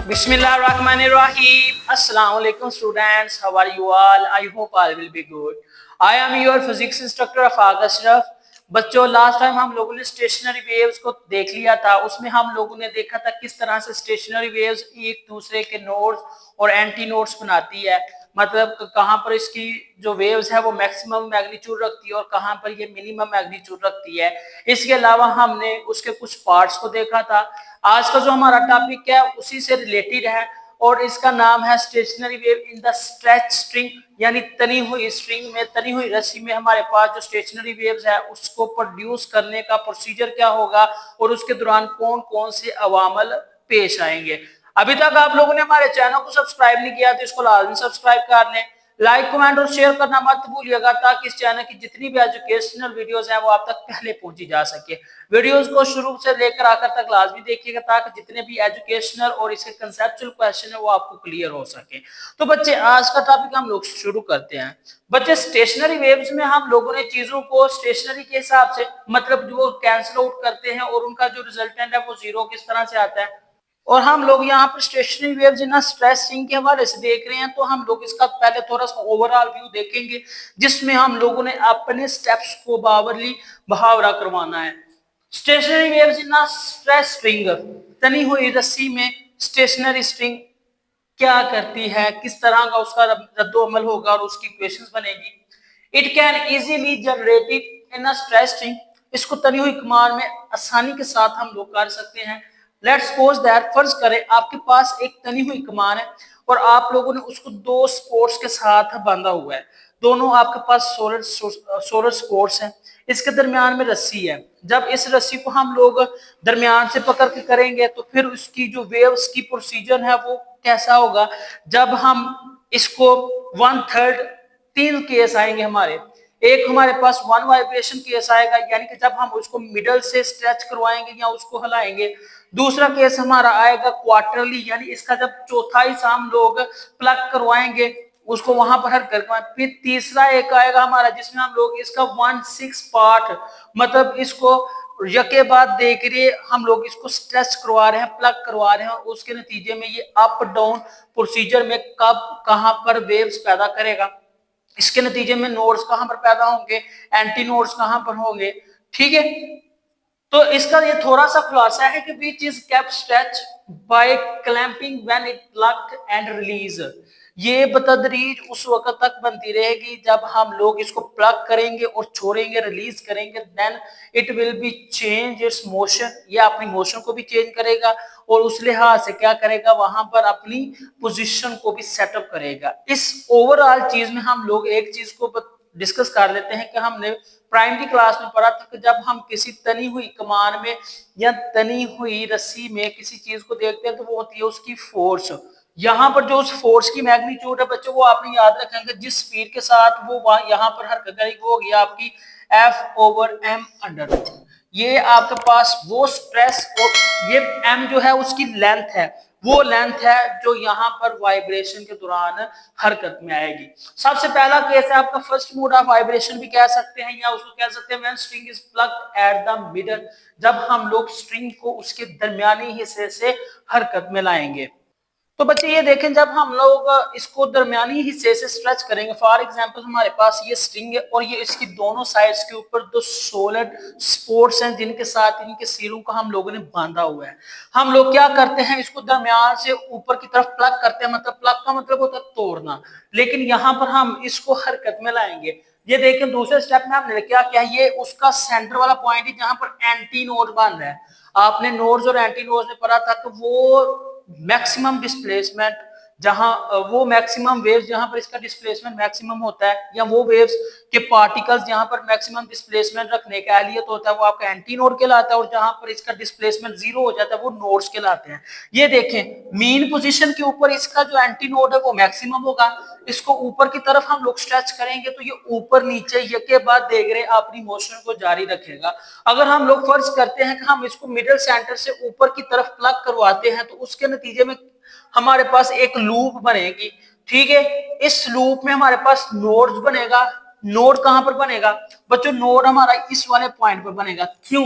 Bismillahirrahmanirrahim. Assalamu alaikum students. How are you all? I hope all will be good. I am your physics instructor Afaq Ashraf. बच्चों last time हम लोगों ने stationery waves को देख लिया था। उसमें हम लोगों ने देखा था किस तरह से स्टेशनरी वेव्स एक दूसरे के नोड्स और एंटी नोड्स बनाती है। मतलब कहाँ पर इसकी जो वेव्स है वो मैक्सिमम मैग्नीट्यूड रखती है और कहाँ पर ये मिनिमम मैग्नीट्यूड रखती है। इसके अलावा हमने उसके कुछ पार्ट्स को देखा था। आज का जो हमारा टॉपिक है उसी से रिलेटेड है और इसका नाम है stationary wave in the stretch string, यानी तनी हुई स्ट्रिंग में, तनी हुई रस्सी में हमारे पास जो स्टेशनरी वेव्स है उसको प्रोड्यूस करने का प्रोसीजर क्या होगा और उसके दौरान कौन कौन से अवामल पेश आएंगे। अभी तक आप लोगों ने हमारे चैनल को सब्सक्राइब नहीं किया तो इसको लाजमी सब्सक्राइब कर लें। लाइक कमेंट और शेयर करना मत भूलिएगा ताकि इस चैनल की जितनी भी एजुकेशनल वीडियोस हैं वो आप तक पहले पहुंची जा सके। वीडियोस को शुरू से लेकर आखिर तक लाजमी देखिएगा ताकि जितने भी एजुकेशनल और इसके कंसेप्चुअल क्वेश्चन है वो आपको क्लियर हो सके। तो बच्चे आज का टॉपिक हम लोग शुरू करते हैं। बच्चे स्टेशनरी वेव्स में हम लोगों ने चीजों को स्टेशनरी के हिसाब से मतलब जो कैंसिल आउट करते हैं और उनका जो रिजल्टेंट है वो जीरो किस तरह से आता है। और हम लोग यहाँ पर stationery waves in stretch string के हवाले से देख रहे हैं तो हम लोग इसका पहले थोड़ा सा ओवरऑल व्यू देखेंगे जिसमें हम लोगों ने अपने स्टेप्स को बावरली बहावरा करवाना है। Stationery waves in stretch string, तनी हुई रस्सी में स्टेशनरी स्ट्रिंग क्या करती है, किस तरह का उसका रद्दो अमल होगा और उसकी इक्वेशंस बनेगी। It can easily generated in stretch string, इसको तनी हुई कमान में आसानी के साथ हम लोग कर सकते हैं। लेट्स सपोज दैट, फर्ज करें आपके पास एक तनी हुई कमान है और आप लोगों ने उसको दो स्पोर्ट्स के साथ बांधा हुआ है। दोनों आपके पास सोलर स्पोर्ट्स हैं, इसके दरमियान में रस्सी है। जब इस रस्सी को हम लोग दरमियान से पकड़ के करेंगे तो फिर उसकी जो वेव्स की प्रोसीजर है वो कैसा होगा। जब हम इसको 1/3 तीन केस आएंगे हमारे। एक हमारे पास वन वाइब्रेशन केस आएगा यानी कि जब हम उसको मिडल से स्ट्रेच करवाएंगे या उसको हिलाएंगे। दूसरा केस हमारा आएगा क्वार्टरली, यानी इसका जब चौथा हिस्सा हम लोग प्लग करवाएंगे उसको वहां पर हर करके। फिर तीसरा एक आएगा हमारा जिसमें हम लोग इसका 1/6 पार्ट मतलब इसको यके बाद देख रहे हम लोग इसको स्ट्रेच करवा रहे हैं, प्लग करवा रहे हैं और उसके नतीजे में ये अप डाउन प्रोसीजर में कब कहां पर वेव्स पैदा करेगा। इसके नतीजे में नोड्स कहां पर पैदा होंगे, एंटी नोड्स कहां पर होंगे। ठीक है, तो इसका ये थोड़ा सा खुलासा है कि which is kept stretch by clamping when it plug and release. ये बतदरीज उस वक्त तक बनती रहेगी जब हम लोग इसको प्लग करेंगे और छोड़ेंगे, रिलीज करेंगे, then it will be change its motion. ये अपनी मोशन को भी चेंज करेगा और उस लिहाज से क्या करेगा, वहां पर अपनी पोजीशन को भी सेटअप करेगा। इस ओवरऑल चीज में हम लोग एक चीज को डिस्कस कर लेते हैं कि हमने प्राइमरी क्लास में पढ़ा था कि जब हम किसी तनी हुई कमान में या तनी हुई रस्सी में किसी चीज को देखते हैं तो वो होती है उसकी फोर्स। यहाँ पर जो उस फोर्स की मैग्नीट्यूड है बच्चों वो आपने याद रखेंगे जिस स्पीड के साथ वो यहाँ पर हरकत करेगी वो होगी आपकी F/m²। ये आपके पास वो स्ट्रेस और ये m जो है उसकी लेंथ है, वो लेंथ है जो यहाँ पर वाइब्रेशन के दौरान हरकत में आएगी। सबसे पहला केस है आपका फर्स्ट मोड ऑफ वाइब्रेशन भी कह सकते हैं या उसको कह सकते हैं when string is plugged at the middle, जब हम लोग स्ट्रिंग को उसके दरमियानी हिस्से से हरकत में लाएंगे। तो बच्चे ये देखें जब हम लोग इसको दरमियानी हिस्से से स्ट्रेच करेंगे, फॉर एग्जांपल हमारे पास ये स्ट्रिंग है और ये इसकी दोनों साइड्स के ऊपर दो सोलर स्पोर्ट्स हैं जिनके साथ इनके सिरों का हम लोगों ने बांधा हुआ है। हम लोग क्या करते हैं, इसको दरमियान से ऊपर की तरफ प्लग करते हैं, मतलब प्लग का मतलब होता है तोड़ना, लेकिन यहाँ पर हम इसको हरकत में लाएंगे। ये देखें दूसरे स्टेप में हमने क्या किया, ये उसका सेंटर वाला पॉइंट है जहां पर एंटी नोड बन रहा है। आपने नोड्स और एंटी नोड्स में पढ़ा था कि वो मैक्सिमम डिस्प्लेसमेंट जहां वो मैक्सिमम वेव्स जहां पर इसका डिस्प्लेसमेंट मैक्सिमम होता है या वो वेव्स के पार्टिकल्स जहां पर मैक्सिमम डिस्प्लेसमेंट रखने का एहलियत होता है वो आपका एंटी नोड कहलाता है और जहां पर इसका डिस्प्लेसमेंट जीरो हो जाता है वो नोड्स कहलाते हैं। ये देखें मीन पोजीशन के ऊपर इसका जो एंटी नोड है वो मैक्सिमम होगा। इसको ऊपर की तरफ हम लोग स्ट्रेच करेंगे तो ये ऊपर नीचे ये के बाद देख रहे अपनी मोशन को जारी रखेगा। अगर हम लोग फर्ज करते हैं कि हम इसको मिडिल सेंटर से ऊपर की तरफ प्लग करवाते हैं तो उसके नतीजे में हमारे पास एक लूप बनेगी। ठीक है, इस लूप में हमारे पास नोड्स बनेगा नोड कहां पर बनेगा बच्चों? नोड हमारा इस वाले पॉइंट पर बनेगा। क्यों?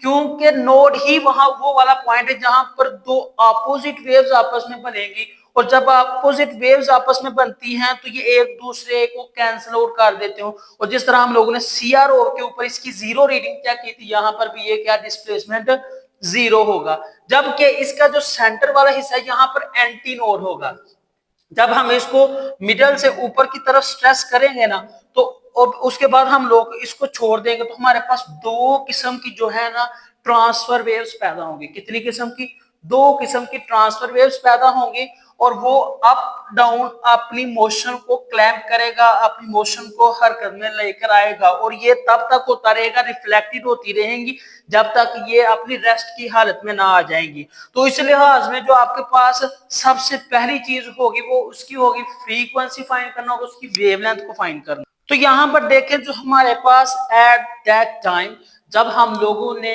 क्योंकि नोड ही वहां वो वाला पॉइंट है जहां पर दो अपोजिट वेव्स आपस में बनेगी, और जब अपोजिट वेव्स आपस में बनती हैं तो ये एक दूसरे को कैंसिल आउट कर देते हो। और जिस तरह हम लोगों ने सीआरओ के ऊपर इसकी जीरो रीडिंग क्या की थी, यहां पर भी ये क्या डिस्प्लेसमेंट जीरो होगा, जबकि इसका जो सेंटर वाला हिस्सा है यहां पर एंटी नोड होगा। जब हम इसको मिडल से ऊपर की तरफ स्ट्रेस करेंगे ना, तो उसके बाद हम लोग इसको छोड़ देंगे तो हमारे पास दो किस्म की जो है ना ट्रांसफर वेव्स पैदा होंगी। कितनी किस्म की? दो किस्म की ट्रांसफर वेव्स पैदा होंगी, और वो अप डाउन अपनी मोशन को क्लैंप करेगा, अपनी मोशन को हरकत में लेकर आएगा, और ये तब तक होता रहेगा, रिफ्लेक्टेड होती रहेंगी जब तक ये अपनी रेस्ट की हालत में ना आ जाएंगी। तो इस लिहाज में जो आपके पास सबसे पहली चीज होगी वो उसकी होगी फ्रीक्वेंसी फाइंड करना और उसकी वेवलेंथ को फाइंड करना। तो यहां पर देखें जो हमारे पास एट दैट टाइम जब हम लोगों ने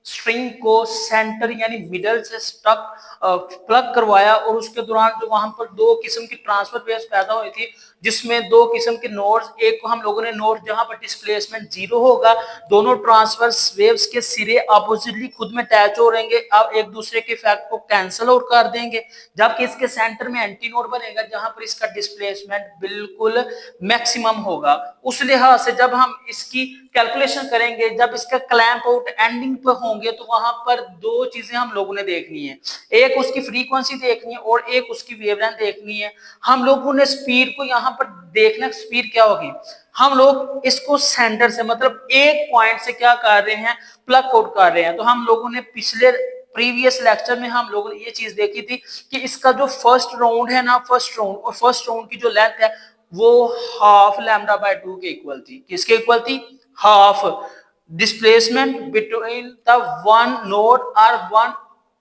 स्ट्रिंग को सेंटर यानी मिडल से स्टक प्लग करवाया, और उसके दौरान जो वहां पर दो किस्म की ट्रांसफर वेव्स पैदा हुई थी, जिसमें दो किस्म के नोड्स, एक को हम लोगों ने नोड जहां पर डिस्प्लेसमेंट जीरो होगा, दोनों ट्रांसफर वेव्स के सिरे अपोजिटली खुद में अटैच हो रहेंगे, अब एक दूसरे के इफेक्ट को कैंसिल आउट कर देंगे, जबकि इसके सेंटर में एंटी नोड बनेगा जहां पर इसका डिस्प्लेसमेंट बिल्कुल मैक्सिमम होगा। उस लिहाज से जब हम इसकी कैलकुलेशन करेंगे, जब इसका क्लैंप आउट एंडिंग पे होंगे, तो वहां पर दो चीजें हम लोगों ने देखनी है, एक उसकी फ्रीक्वेंसी देखनी है और एक उसकी वेवलेंथ देखनी है। हम लोगों ने स्पीड को यहाँ पर देखना, स्पीड क्या होगी, हम लोग इसको सेंटर से मतलब एक पॉइंट से क्या कर रहे हैं, प्लग आउट कर रहे हैं। तो हम लोगों ने पिछले प्रीवियस लेक्चर में हम लोगों ने ये चीज देखी थी कि इसका जो फर्स्ट राउंड है ना, फर्स्ट राउंड, और फर्स्ट राउंड की जो लेंथ है वो हाफ लैम्डा बाय 2 के इक्वल थी। किसके इक्वल थी? Half. Displacement between the one node और one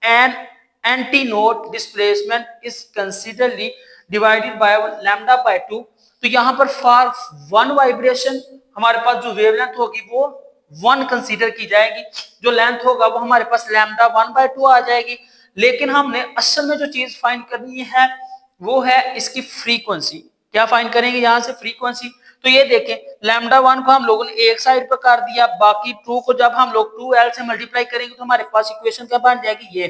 end anti node displacement is considerably divided by lambda by 2। तो यहां पर फॉर वन वाइब्रेशन हमारे पास जो वेवलेंथ होगी वो वन कंसीडर की जाएगी, जो लेंथ होगा वो हमारे पास लैम्डा 1/2 आ जाएगी। लेकिन हमने असल में जो चीज फाइंड करनी है वो है इसकी फ्रीक्वेंसी। क्या फाइंड करेंगे यहां से? फ्रीक्वेंसी। तो ये देखें, लैम्डा 1 को हम लोगों ने एक साइड पर कर दिया, बाकी 2 को जब हम लोग 2l से मल्टीप्लाई करेंगे तो हमारे पास इक्वेशन क्या बन जाएगी, ये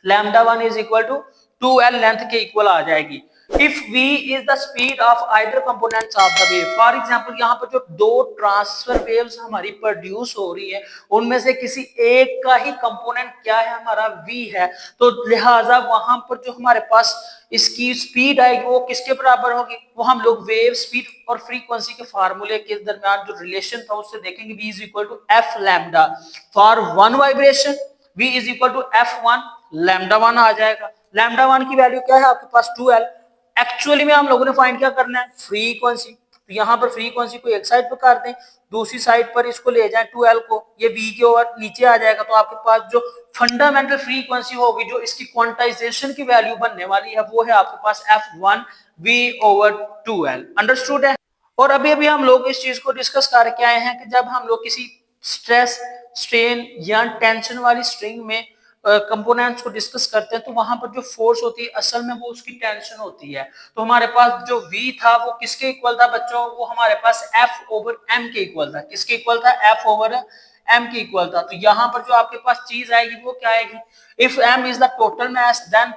lambda 1 is equal to 2l length के इक्वल आ जाएगी। If v is the speed of either components of the wave, for example यहाँ पर जो दो ट्रांसफर वेव्स हमारी प्रोड्यूस हो रही है उनमें से किसी एक का ही कंपोनेंट क्या है, हमारा v है, तो लिहाजा वहां पर जो हमारे पास इसकी स्पीड आएगी वो किसके बराबर होगी, वो हम लोग वेव स्पीड और फ्रीक्वेंसी के फार्मूले के दरमियान जो रिलेशन था उससे देखेंगे, v is equal to F lambda for one vibration, v is equal to f1 lambda 1 आ जाएगा। लैम्डा 1 की वैल्यू क्या है आपके पास 2l। एक्चुअली में हम लोगों ने फाइंड क्या करना है, फ्रीक्वेंसी। तो यहां पर फ्रीक्वेंसी को एक साइड पर कर दें, दूसरी साइड पर इसको ले जाएं 2l को, ये v के ओवर नीचे आ जाएगा, तो आपके पास जो फंडामेंटल फ्रीक्वेंसी होगी जो इसकी क्वांटाइजेशन की वैल्यू बनने वाली है वो है आपके पास f1 v over 2l। Understood है? और अभी अभी हम लोग इस चीज को डिस्कस करके आए हैं कि जब हम लोग किसी स्ट्रेस, स्ट्रेन या टेंशन वाली स्ट्रिंग में कंपोनेंट्स को डिस्कस करते हैं तो वहां पर जो फोर्स होती है असल में वो उसकी टेंशन होती है। तो हमारे पास जो v था वो किसके इक्वल था बच्चों, वो हमारे पास f ओवर m के इक्वल था। किसके इक्वल था? f ओवर m के इक्वल था। तो यहाँ पर जो आपके पास चीज आएगी वो क्या आएगी, if m is the total mass then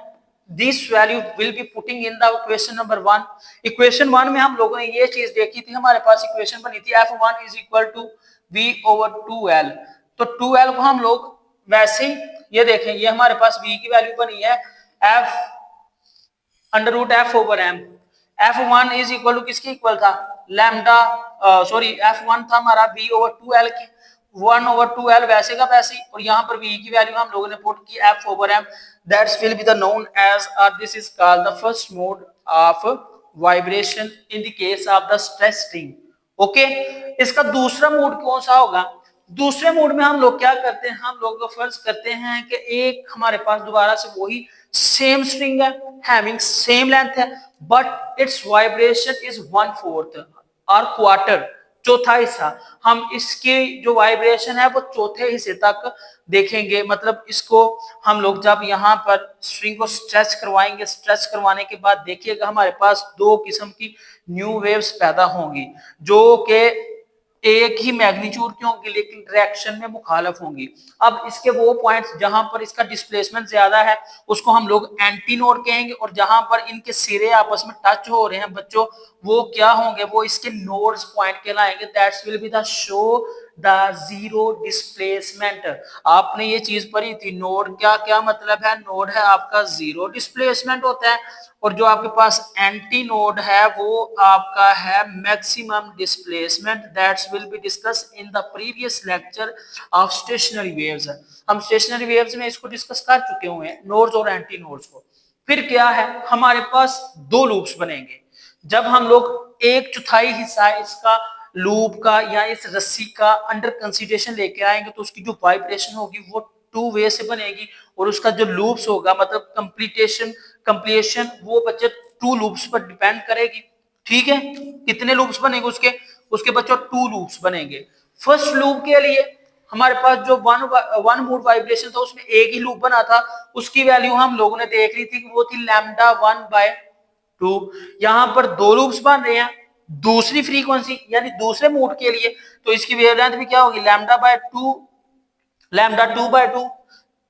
this value will be putting in the equation number 1। Equation 1 में हम लोगों ने ये चीज देखी थी, हमारे पास इक्वेशन बनी थी f1 is equal to v over 2l। तो 2l को हम लोग वैसे ही ये देखें, ये हमारे पास v की वैल्यू बनी है f under root f over m। f1 is equal to किसके इक्वल था, लैम्डा सॉरी f1 था हमारा v ओवर 2l की, 1 ओवर 2l वैसे का वैसे ही, और यहाँ पर v की वैल्यू हम लोगों ने पुट की f over m। That's will be the known as this is called the first mode of vibration in the case of the stress string. Okay, इसका दूसरा मोड कौन सा होगा? दूसरे मोड में हम लोग क्या करते हैं, हम लोग फर्ज करते हैं कि एक हमारे पास दोबारा से वही सेम स्ट्रिंग है, हैविंग सेम लेंथ है, बट इट्स वाइब्रेशन इज 1/4 और क्वार्टर। चौथा हिस्सा, हम इसकी जो वाइब्रेशन है वो चौथे हिस्से तक देखेंगे। मतलब इसको हम लोग जब यहाँ पर स्ट्रिंग को स्ट्रेच करवाएंगे, स्ट्रेच करवाने के बाद देखिएगा हमारे पास दो किस्म की न्यू वेव्स पैदा होंगी, जो कि एक ही मैग्नीट्यूड की होंगी लेकिन डायरेक्शन में मुखालफ होंगी। अब इसके वो पॉइंट्स जहां पर इसका डिस्प्लेसमेंट ज्यादा है उसको हम लोग एंटी नोड कहेंगे, और जहां पर इनके सिरे आपस में टच हो रहे हैं बच्चों, वो क्या होंगे, वो इसके नोड्स पॉइंट कहलाएंगे। That's will be the show the zero displacement. आपने ये चीज पढ़ी थी, नोड क्या क्या मतलब है, नोड है आपका जीरो डिस्प्लेसमेंट होता है, और जो आपके पास एंटी नोड है वो आपका है maximum displacement. That's will be discuss in the previous lecture of stationery waves. हम स्टेशनरी वेव्स में इसको डिस्कस कर चुके हुए हैं, नोड्स और एंटी नोड्स को। फिर क्या है, हमारे पास दो लूप्स बनेंगे। जब हम लोग एक चौथाई हिस्सा इसका लूप का या इस रस्सी का अंडर कंसीडरेशन लेके आएंगे तो उसकी जो वाइब्रेशन होगी वो टू वे से बनेगी, और उसका जो लूप्स होगा मतलब कंप्लीशन वो बच्चे टू लूप्स पर डिपेंड करेगी। ठीक है, कितने लूप्स बनेंगे उसके उसके बच्चों टू लूप्स बनेंगे। फर्स्ट लूप के लिए हमारे पास जो वन मोड वाइब्रेशन था उसमें एक ही लूप बना था, उसकी वैल्यू हम लोगों ने देख ली थी कि वो थी लैम्डा 1/2। यहां पर दो लूप्स बन रहे हैं दूसरी फ्रीक्वेंसी यानी दूसरे मोड के लिए, तो इसकी वेवलेंथ भी क्या होगी, लैम्डा 2/2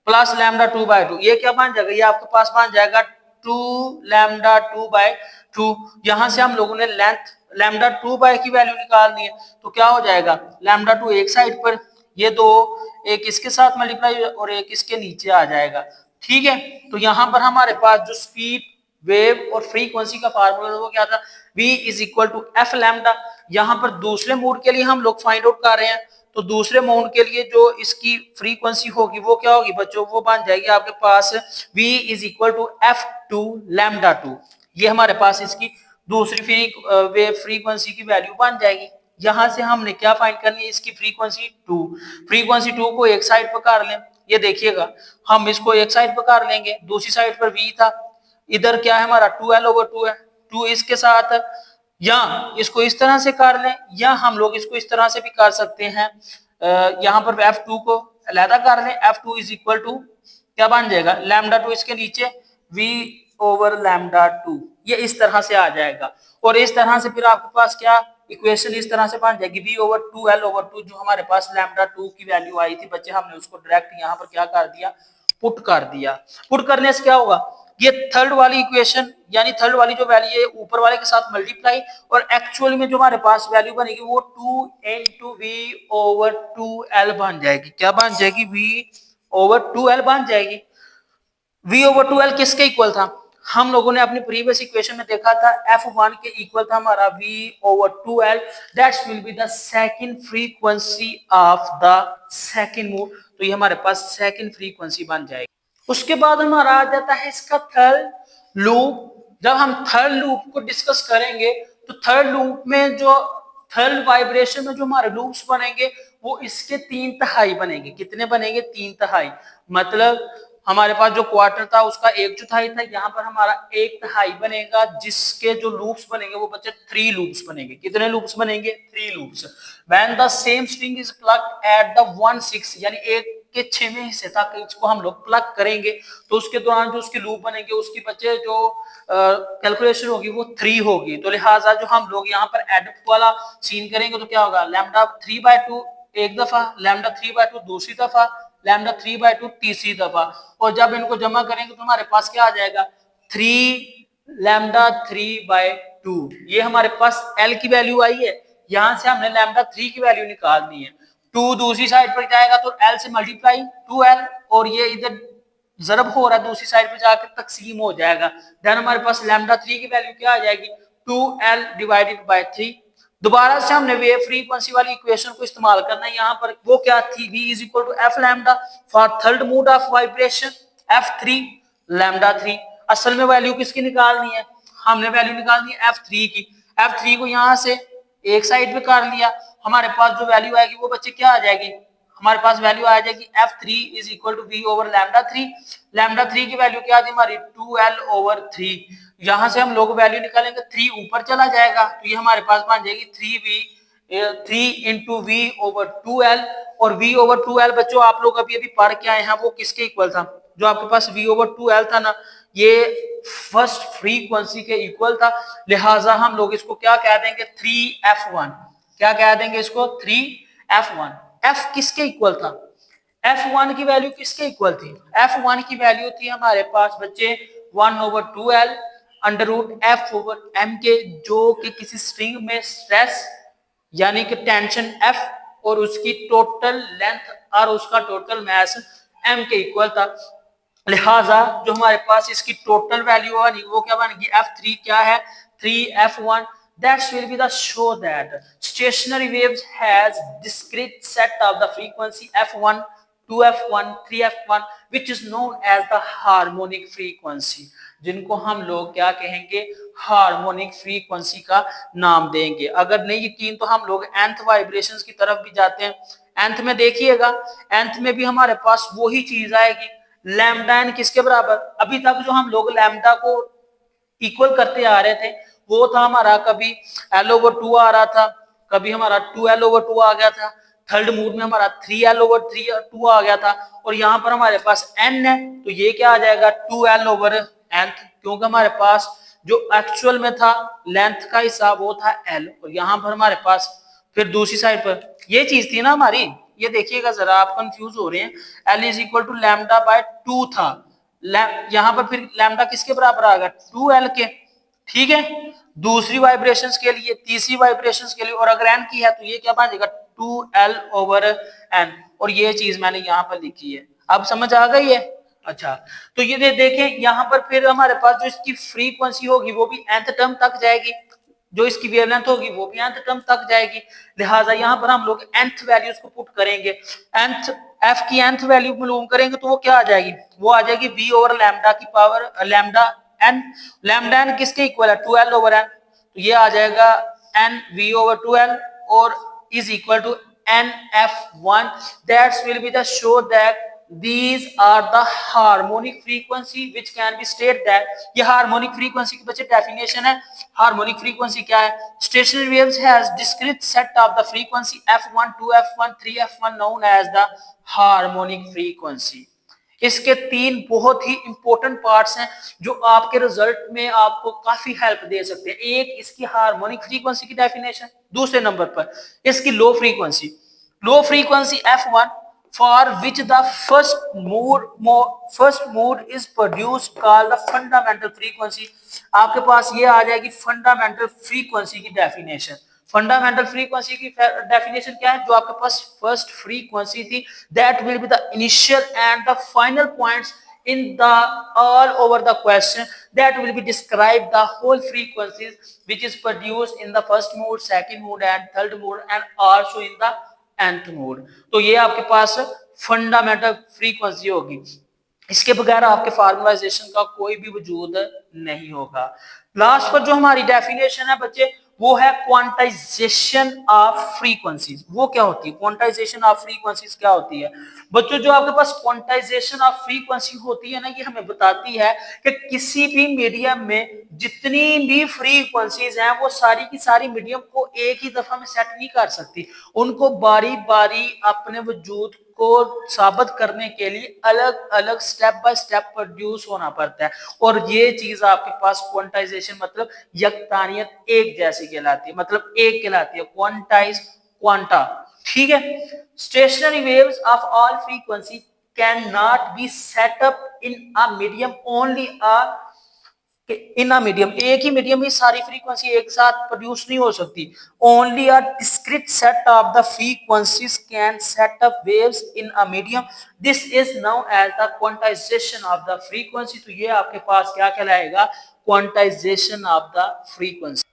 प्लस लैम्डा 2/2। ये क्या बन जाएगा, ये आपके पास बन जाएगा 2 लैम्डा 2/2। यहां से हम लोगों ने लेंथ लैम्डा 2 की वैल्यू निकालनी है, तो क्या हो जाएगा, लैम्डा 2 एक साइड पर, ये दो एक इसके साथ मल्टीप्लाई और एक इसके नीचे आ जाएगा। ठीक है, तो यहां पर हमारे पास जो स्पीड वेव और फ्रीक्वेंसी का फार्मूला वो क्या था, v is equal to F lambda. यहां पर दूसरे मोड के लिए हम लोग फाइंड आउट कर रहे हैं, तो दूसरे मोड के लिए जो इसकी फ्रीक्वेंसी होगी वो क्या होगी बच्चों, वो बन जाएगी आपके पास v is equal to f2 lambda 2। ये हमारे पास इसकी दूसरी वेव फ्रीक्वेंसी की वैल्यू बन जाएगी। यहां से हमने क्या फाइंड करनी है, इसकी फ्रीक्वेंसी 2 को एक साइड पर कर लें। ये देखिएगा हम इसको एक साइड पर कर लेंगे, दूसरी साइड पर v था, इधर क्या है हमारा 2L/2 है, 2 इसके साथ, या इसको इस तरह से कर लें या हम लोग इसको इस तरह से भी कर सकते हैं। यहाँ पर F2 को अलहदा कर लें, F2 इज इक्वल टू क्या बन जाएगा, लैम्डा 2 इसके नीचे v/लैम्डा 2, ये इस तरह से आ जाएगा। और इस तरह से फिर आपके पास क्या इक्वेशन इस तरह से बन जाएगी, v/2L/2, जो हमारे पास लैम्डा 2 की वैल्यू आई थी बच्चे, हमने उसको डायरेक्ट यहाँ पर क्या कर दिया, पुट कर दिया। पुट करने से क्या होगा, ये थर्ड वाली इक्वेशन यानी थर्ड वाली जो वैल्यू है ऊपर वाले के साथ मल्टीप्लाई, और एक्चुअल में जो हमारे पास वैल्यू बनेगी वो 2 into v/2L बन जाएगी। क्या बन जाएगी, v/2L बन जाएगी। v/2L किसके इक्वल था, हम लोगों ने अपनी प्रीवियस इक्वेशन में देखा था f1 के इक्वल था हमारा v/2L। That's will be the second frequency of the second mode, तो ये हमारे पास सेकंड फ्रीक्वेंसी बन जाएगी। उसके बाद हमारा आ जाता है इसका थर्ड लूप। जब हम थर्ड लूप को डिस्कस करेंगे तो थर्ड लूप में जो थर्ड वाइब्रेशन में जो हमारे लूप्स बनेंगे वो इसके 3/3 बनेंगे। कितने बनेंगे, 3/3। मतलब हमारे पास जो क्वार्टर था उसका 1/4 था, यहाँ पर हमारा 1/3 बनेगा, जिसके जो लूप्स बनेंगे वो बच्चे 3 लूप्स बनेंगे। कितने लूप्स बनेंगे, 3 loops. When the same string is plugged at the 1/6 यानी 1 के 6वें हिस्से तक इसको हम लोग प्लग करेंगे तो उसके दौरान जो उसके लूप बनेंगे उसकी बच्चे जो कैलकुलेशन होगी वो 3 होगी। तो लिहाजा जो हम लोग यहाँ पर एड वाला सीन करेंगे तो क्या होगा, लैम्डा 3/2 एक दफा, लैम्डा 3/2 दूसरी दफा, लैम्डा 3/2 तीसरी दफा, और जब इनको जमा करेंगे तो हमारे पास क्या आ जाएगा, 3 लैम्डा 3/2। ये हमारे पास L की वैल्यू आई है, यहां से हमने लैम्डा 3 की वैल्यू निकालनी है। 2 दूसरी साइड पर जाएगा तो L से मल्टीप्लाई 2L, और ये इधर जरब हो रहा है दूसरी साइड पे जाकर तकसीम हो जाएगा। देन हमारे पास लैम्डा 3 की वैल्यू क्या आ जाएगी, 2L/3। दोबारा से हमने वेव फ्रीक्वेंसी वाली इक्वेशन को इस्तेमाल करना है। यहाँ पर वो क्या थी, v is equal to F lambda for third mode of vibration, f3 lambda 3। असल में वैल्यू किसकी निकालनी है, हमने वैल्यू निकालनी है f3 की। f3 को यहाँ से एक साइड पे कर लिया, हमारे पास जो वैल्यू आएगी वो बच्चे क्या आ जाएगी, हमारे पास वैल्यू आ जाएगी f3 इज इक्वल टू v/लैम्डा 3। लैम्डा 3 की वैल्यू क्या थी हमारी, 2L/3। यहां से हम लोग वैल्यू निकालेंगे, 3 ऊपर चला जाएगा तो ये हमारे पास बन जाएगी 3v 3 into we over 2l, और v ओवर 2l बच्चों आप लोग अभी अभी पढ़ के आए हैं वो किसके इक्वल था, जो आपके पास v ओवर 2l था ना, ये फर्स्ट फ्रीक्वेंसी के इक्वल था, लिहाजा हम लोग इसको क्या कह देंगे 3f1। क्या कह देंगे इसको 3f1। f किसके इक्वल था, f1 की वैल्यू किसके इक्वल थी, f1 की वैल्यू थी हमारे पास बच्चे 1 over 2l under root f over m के, जो कि किसी स्ट्रिंग में स्ट्रेस यानी कि टेंशन F और उसकी टोटल लेंथ और उसका टोटल मास M के इक्वल था। लिहाजा जो हमारे पास इसकी टोटल वैल्यू बनी वो क्या बनेगी F3 क्या है 3F1। That will be the show that stationary waves has discrete set of the frequency F1, 2F1, 3F1 which is known as the harmonic frequency, जिनको हम लोग क्या कहेंगे हार्मोनिक फ्रीक्वेंसी का नाम देंगे। अगर नहीं यकीन तो हम लोग nth वाइब्रेशंस की तरफ भी जाते हैं। nth में देखिएगा, nth में भी हमारे पास वही चीज आएगी, लैम्डा n किसके बराबर, अभी तक जो हम लोग लैम्डा को इक्वल करते आ रहे थे वो था हमारा कभी l ओवर 2 आ रहा था, कभी हमारा 2l ओवर 2 आ गया था, थर्ड मूड में हमारा 3l ओवर 2 आ गया था, और यहाँ पर हमारे पास n है तो ये क्या आ जाएगा 2l ओवर nth, क्योंकि हमारे पास जो एक्चुअल में था लेंथ का हिसाब वो था l, और यहाँ पर हमारे पास फिर दूसरी साइड पर ये चीज थी ना हमारी, ये देखिएगा जरा आप कंफ्यूज हो रहे हैं, l is equal to lambda by 2 था, यहाँ पर फिर लैम्डा किसके बराबर आ गया 2l के, ठीक है, दूसरी वाइब्रेशंस के लिए, तीसरी वाइब्रेशंस के लिए, और अगर n की है तो ये क्या बन जाएगा 2l ओवर n, और ये चीज मैंने यहाँ पर लिखी है, अब समझ आ गई है। अच्छा तो ये देखें यहाँ पर फिर हमारे पास जो इसकी फ्रीक्वेंसी होगी वो भी nth टर्म तक जाएगी, जो इसकी वेवलेंथ होगी वो भी nth टर्म तक जाएगी, लिहाजा यहाँ पर हम लोग nth वैल्यूज को पुट करेंगे, nth f की nth वैल्यू मालूम करेंगे तो वो क्या आ जाएगी, वो आ जाएगी v ओवर लैम्डा की power lambda n, lambda n किसके इक्वल है 2l ओवर n, तो ये आ जाएगा n v ओवर 2l और is equal to nf1। that will be the show that these are the harmonic frequency which can be stated that, ये harmonic frequency की बच्चे definition है, harmonic frequency क्या है, stationary waves has discrete set of the frequency f1, 2f1, 3f1 known as the harmonic frequency। इसके तीन बहुत ही important parts हैं जो आपके रिजल्ट में आपको काफी हेल्प दे सकते हैं। एक इसकी हार्मोनिक फ्रीक्वेंसी की डेफिनेशन, दूसरे नंबर पर इसकी low frequency F1 for which the first mode is produced called the fundamental frequency. आपके पास ये आ जाएगी फंडामेंटल फ्रीक्वेंसी की डेफिनेशन। फंडामेंटल फ्रीक्वेंसी की डेफिनेशन क्या है, जो आपके पास फर्स्ट फ्रीक्वेंसी थी, that will be the initial and the final points in the all over the question, that will be describe the whole frequencies which is produced in the first mode, second mode and third mode and also in the nth mode। तो ये आपके पास fundamental frequency होगी, इसके बगैर आपके फार्मलाइजेशन का कोई भी वजूद नहीं होगा। लास्ट पर जो हमारी डेफिनेशन है बच्चे वो है क्वांटाइजेशन ऑफ फ्रीक्वेंसीज। वो क्या होती है क्वांटाइजेशन ऑफ फ्रीक्वेंसीज, क्या होती है बच्चों, जो आपके पास क्वांटाइजेशन ऑफ फ्रीक्वेंसी होती है ना, ये हमें बताती है कि किसी भी मीडियम में जितनी भी फ्रीक्वेंसीज हैं वो सारी की सारी मीडियम को एक ही दफा में सेट नहीं कर सकती, उनको बारी बारी अपने वजूद को साबित करने के लिए अलग अलग स्टेप बाय स्टेप प्रोड्यूस होना पड़ता है, और ये चीज आपके पास क्वांटाइजेशन मतलब यकतानियत एक जैसी कहलाती है, मतलब एक कहलाती है, क्वांटाइज क्वांटा, ठीक है। Stationery waves of all frequency can not be set up in a medium only in a medium, एक ही मीडियम में सारी फ्रीक्वेंसी एक साथ प्रोड्यूस नहीं हो सकती। Only a discrete set of the frequencies can set up waves in a medium, this is known as the quantization of the frequency. तो ये आपके पास क्या कहलाएगा quantization of the frequency.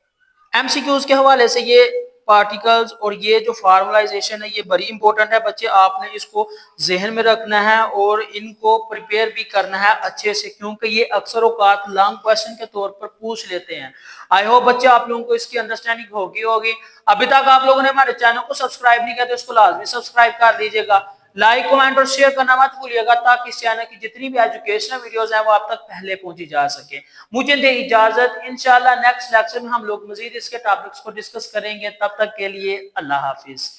MCQs के हवाले से ये पार्टिकल्स और ये जो फार्मलाइजेशन है ये बड़ी इंपॉर्टेंट है बच्चे, आपने इसको जहन में रखना है और इनको प्रिपेयर भी करना है अच्छे से, क्योंकि ये अक्सर औकात लॉन्ग क्वेश्चन के तौर पर पूछ लेते हैं। आई होप बच्चे आप लोगों को इसकी अंडरस्टैंडिंग होगी। अभी तक आप लोगों ने हमारे चैनल को सब्सक्राइब नहीं किया तो इसको लाजमी सब्सक्राइब कर दीजिएगा, लाइक कमेंट और शेयर करना मत भूलिएगा ताकि इस चैनल की जितनी भी एजुकेशनल वीडियोस हैं वो आप तक पहले पहुंची जा सके। मुझे दे इजाजत, इंशाल्लाह नेक्स्ट लेक्चर में हम लोग मजीद इसके टॉपिक्स को डिस्कस करेंगे। तब तक के लिए अल्लाह हाफिज।